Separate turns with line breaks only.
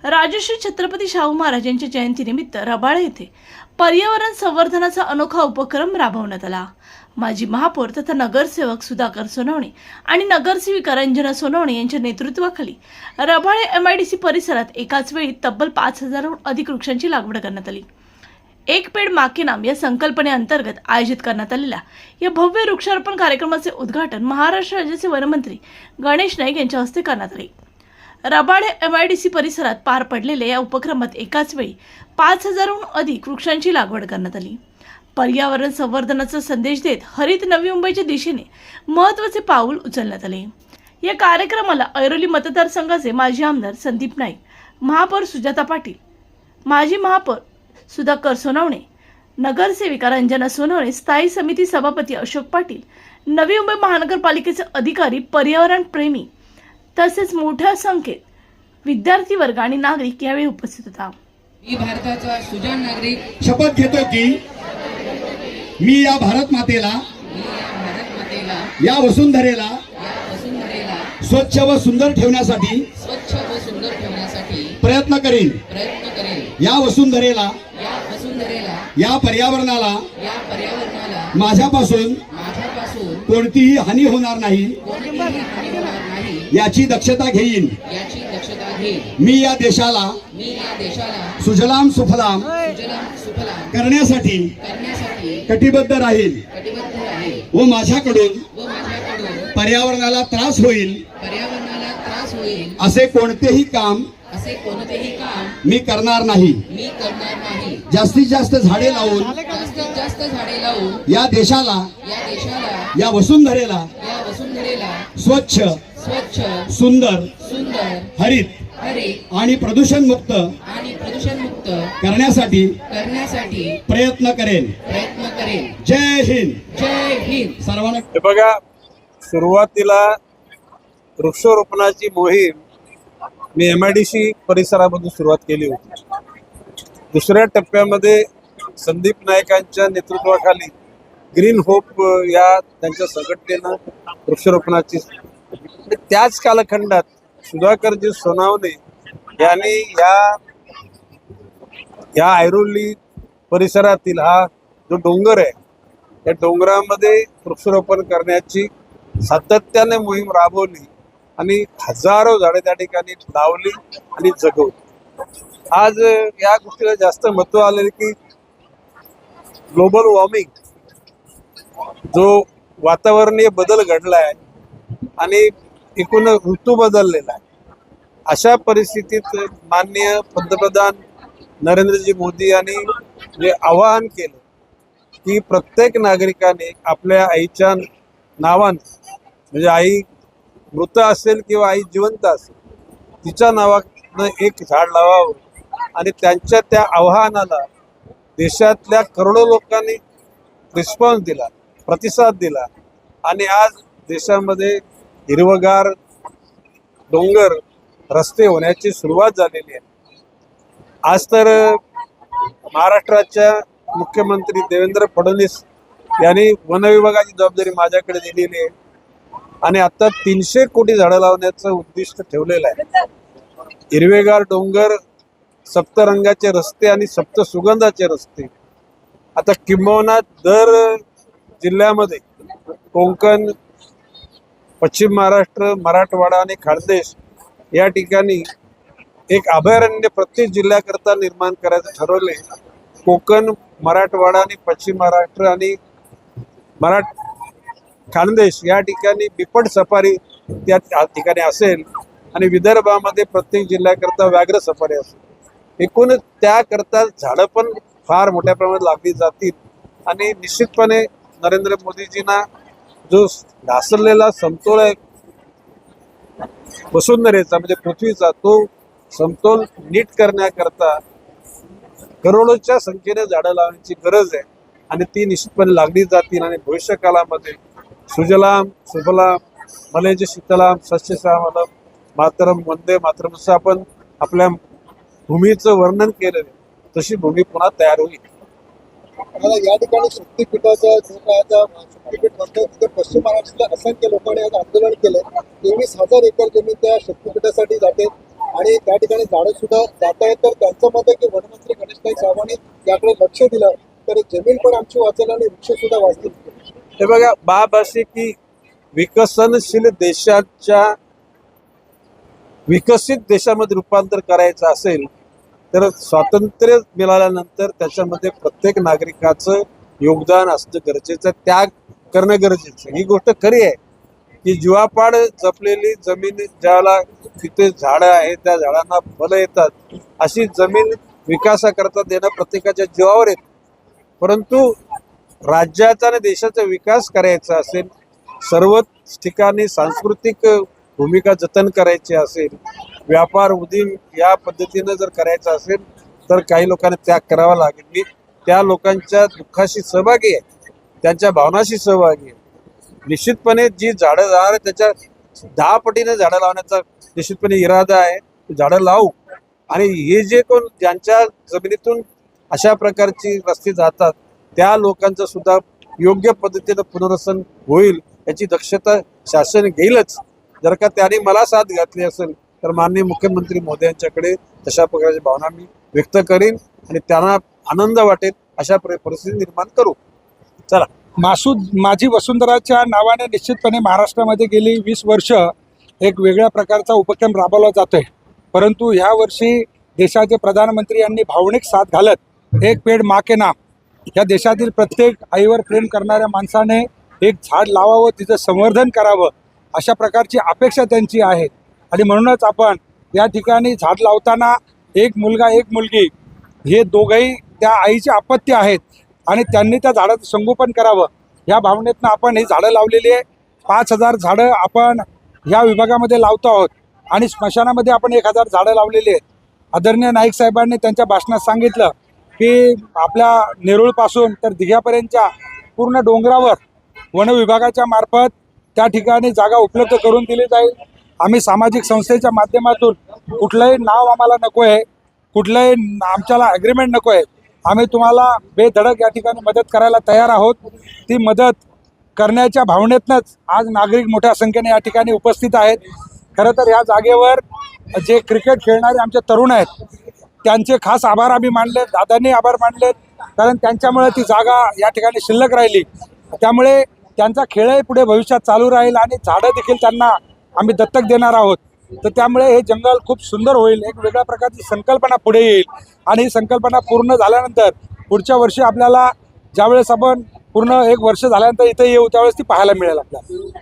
राजश्री छत्रपती शाहू महाराज यांच्या जयंतीनिमित्त रबाळे येथे पर्यावरण संवर्धनाचा अनोखा उपक्रम राबवण्यात आला। माजी महापौर तथा नगरसेवक सुधाकर सोनवणे आणि नगरसेविका रंजना सोनवणे यांच्या नेतृत्वाखाली रबाळे MIDC परिसरात एकाच वेळी तब्बल 5000 हून अधिक वृक्षांची लागवड करण्यात आली। एक पेड़ माँ के नाम या संकल्पनेअंतर्गत आयोजित करण्यात आलेल्या या भव्य वृक्षारोपण कार्यक्रमाचे उद्घाटन महाराष्ट्र राज्याचे वनमंत्री गणेश नाईक यांच्या हस्ते करण्यात आले। रबाळे MIDC परिसरात पार पडलेल्या या उपक्रमात एकाच वेळी 5000 हून अधिक वृक्षांची लागवड करण्यात आली। पर्यावरण संवर्धनाचा संदेश देत हरित नवी मुंबईच्या दिशेने महत्त्वाचे पाऊल उचलण्यात आले। या कार्यक्रमाला ऐरोली मतदारसंघाचे माजी आमदार संदीप नाईक, महापौर सुजाता पाटील, माजी महापौर सुधाकर सोनवणे, नगरसेविका रंजना सोनवणे, स्थायी समिती सभापती अशोक पाटील, नवी मुंबई महानगरपालिकेचे अधिकारी, पर्यावरण प्रेमी तसेच मोठ्या संख्येत विद्यार्थी वर्ग आणि नागरिक यावेळी उपस्थित होता।
मी भारताचा सुजाण नागरिक
शपथ घेतो की मी या भारत मातेला या वसुंधरेला स्वच्छ व सुंदर ठेवण्यासाठी प्रयत्न करेन। या वसुंधरेला या पर्यावरणाला माझ्यापासून कोणतीही हानी होणार नाही याची दक्षता घेईन। मी या देशाला सुजलाम सुफलाम करण्यासाठी कटिबद्ध राहील व माझ्याकडून पर्यावरणाला त्रास होईल असे कोणतेही काम मी करणार नाही। जास्तीत जास्त झाडे लावून या देशाला या वसुंधरेला स्वच्छ सुंदर हरित आणि प्रदूषण मुक्त करण्यासाठी प्रयत्न करेन। जय हिंद सर्वांना।
बघा, सुरुवातीला वृक्षारोपणाची मोहीम मी MIDC परिसरामधून सुरुवात केली होती। दुसऱ्या टप्प्यामध्ये संदीप नाईकांच्या नेतृत्वाखाली ग्रीन होप या त्यांच्या संघटनेनं वृक्षारोपणाची, त्याच कालखंडात सुधाकरजी सोनवणे यांनी या ऐरोली परिसरातील हा जो डोंगर आहे त्या डोंगरामध्ये वृक्षारोपण करण्याची सातत्याने मोहीम राबवली आणि हजारो झाडे त्या ठिकाणी लावली आणि जगवली। आज या गोष्टीला जास्त महत्त्व आले की ग्लोबल वॉर्मिंग, जो वातावरणीय बदल घडलाय आणि एकूण ऋतू बदललेला आहे, अशा परिस्थितीत माननीय पंतप्रधान नरेंद्रजी मोदी यांनी जे आवाहन केलं की प्रत्येक नागरिकाने आपल्या आईच्या नावाने, म्हणजे आई मृत असेल किंवा आई जिवंत असेल, तिच्या नावानं एक झाड लावावं आणि त्यांच्या त्या आवाहनाला देशातल्या करोडो लोकांनी रिस्पॉन्स दिला, प्रतिसाद दिला आणि आज देशामध्ये हिरवगार डोंगर रस्ते होण्याची सुरुवात झालेली आहे। आज तर महाराष्ट्राच्या मुख्यमंत्री देवेंद्र फडणवीस यांनी वन विभागाची जबाबदारी माझ्याकडे दिलेली आहे आणि आता 300 कोटी झाडं लावण्याचं उद्दिष्ट ठेवलेलं आहे। हिरवेगार डोंगर, सप्तरंगाचे रस्ते आणि सप्त सुगंधाचे रस्ते, आता किंबहुना दर जिल्ह्यामध्ये कोकण, पश्चिम महाराष्ट्र, मराठवाडा आणि खानदेश या ठिकाणी एक अभयारण्य प्रत्येक जिल्ह्याकरता निर्माण करायचं ठरवले। कोकण, मराठवाडा आणि पश्चिम महाराष्ट्र आणि खानदेश या ठिकाणी बिपट सफारी त्या ठिकाणी असेल आणि विदर्भामध्ये प्रत्येक जिल्ह्याकरता व्याघ्र सफारी असेल। एकूण त्याकरता झाडं पण फार मोठ्या प्रमाणात लागली जातील आणि निश्चितपणे नरेंद्र मोदीजींना जो ढासळलेला समतोल आहे वसुंधरेचा, म्हणजे पृथ्वीचा, तो समतोल नीट करण्याकरता करोडोच्या संख्येने झाडं लावण्याची गरज आहे आणि ती निश्चितपणे लागली जातील आणि भविष्य काळामध्ये सुजलाम सुफलाम मलयज शीतलाम सस्यश्यामलम मातरम वंदे मातरम असं आपण आपल्या भूमीचं वर्णन केलं, तशी भूमी पुन्हा तयार होईल।
या ठिकाणी शक्तीपीठाचं शक्तीपीठ म्हणतात तिथे पश्चिम महाराष्ट्रातल्या असंख्य लोकांनी आज आंदोलन केलं। 23,000 एकर जमीन त्या शक्तीपीठासाठी जाते। आणि त्या ठिकाणी झाडं सुद्धा जात आहेत. तर त्यांचं मत आहे की वनमंत्री गणेशभाई सावंतांनी याकडे लक्ष दिलं तर जमीन पण आमची वाचेल आणि वृक्ष सुद्धा वाचतील.
हे बघा, बाब अशी की विकसनशील देशाच्या विकसित देशामध्ये रूपांतर करायचं असेल तर स्वातंत्र्य मिळाल्यानंतर त्याच्यामध्ये प्रत्येक नागरिकाचं योगदान असणं गरजेचं, त्याग करणं गरजेचं. ही गोष्ट खरी आहे की जीवापाड जपलेली जमीन ज्याला तिथे झाडं आहेत त्या झाडांना फलं येतात, अशी जमीन विकासाकरता देणं प्रत्येकाच्या जीवावर येतं. परंतु राज्याचा आणि देशाचा विकास करायचा असेल, सर्वच ठिकाणी सांस्कृतिक भूमिका जतन करायची असेल, व्यापार उदीम या पद्धतीनं जर करायचं असेल तर काही लोकांना त्याग करावा लागेल. मी त्या लोकांच्या दुःखाशी सहभागी आहे, त्यांच्या भावनाशी सहभागी आहे. निश्चितपणे जी झाडं जाणार आहे त्याच्या 10 पटीने झाडं लावण्याचा निश्चितपणे इरादा आहे. झाडं लावू आणि हे जे कोण ज्यांच्या जमिनीतून अशा प्रकारची रस्ते जातात त्या लोकांचं सुद्धा योग्य पद्धतीनं पुनर्वसन होईल याची दक्षता शासन घेईलच. जर का त्याने मला साथ घातली असेल तर माननीय मुख्यमंत्री महोदयांच्याकडे तशा प्रकारची भावना मी व्यक्त करीन आणि त्यांना आनंद वाटेल अशा परिस्थिती निर्माण करू. चला.
माझी वसुंधराच्या नावाने निश्चितपणे महाराष्ट्रामध्ये गेली 20 वर्ष एक वेगळ्या प्रकारचा उपक्रम राबवला जातोय. परंतु ह्या वर्षी देशाचे प्रधानमंत्री यांनी भावनिक साथ घालत एक पेड माँ के नाम, या देशातील प्रत्येक आईवर प्रेम करणाऱ्या माणसाने एक झाड लावावं, तिचं संवर्धन करावं, अशा प्रकारची अपेक्षा त्यांची आहे. आणि म्हणूनच आपण या ठिकाणी झाड लावताना एक मुलगा एक मुलगी हे दोघंही त्या आईचे अपत्य आहेत आणि त्यांनी त्या झाडाचं संगोपन करावं या भावनेतनं आपण ही झाडं लावलेली आहे. 5000 झाडं आपण ह्या विभागामध्ये लावतो आहोत आणि स्मशानामध्ये आपण 1000 झाडं लावलेली आहेत. आदरणीय नाईक साहेबांनी त्यांच्या भाषणात सांगितलं की आपल्या नेरूळपासून तर दिघ्यापर्यंतच्या पूर्ण डोंगरावर वन विभागाच्या मार्फत त्या ठिकाणी जागा उपलब्ध करून दिली जाईल. आम्ही सामाजिक संस्थेच्या माध्यमातून कुठलंही नाव आम्हाला नको आहे, कुठलंही आमच्याला ॲग्रीमेंट नको आहे. आम्ही तुम्हाला बेधडक या ठिकाणी मदत करायला तयार आहोत. ती मदत करण्याच्या भावनेतनंच आज नागरिक मोठ्या संख्येने या ठिकाणी उपस्थित आहेत. खरं तर या जागेवर जे क्रिकेट खेळणारे आमचे तरुण आहेत त्यांचे खास आभार आम्ही मानले, दादांनी आभार मानलेत, कारण त्यांच्यामुळे ती जागा या ठिकाणी शिल्लक राहिली. त्यामुळे त्यांचा खेळही पुढे भविष्यात चालू राहील आणि झाडं देखील त्यांना आम्ही दत्तक देणार आहोत. तर त्यामुळे हे जंगल खूप सुंदर होईल, एक वेगळ्या प्रकारची संकल्पना पुढे येईल आणि ही संकल्पना पूर्ण झाल्यानंतर पुढच्या वर्षी आपल्याला ज्यावेळेस आपण पूर्ण 1 वर्ष झाल्यानंतर इथे येऊ त्यावेळेस ती पाहायला मिळेल आपल्याला.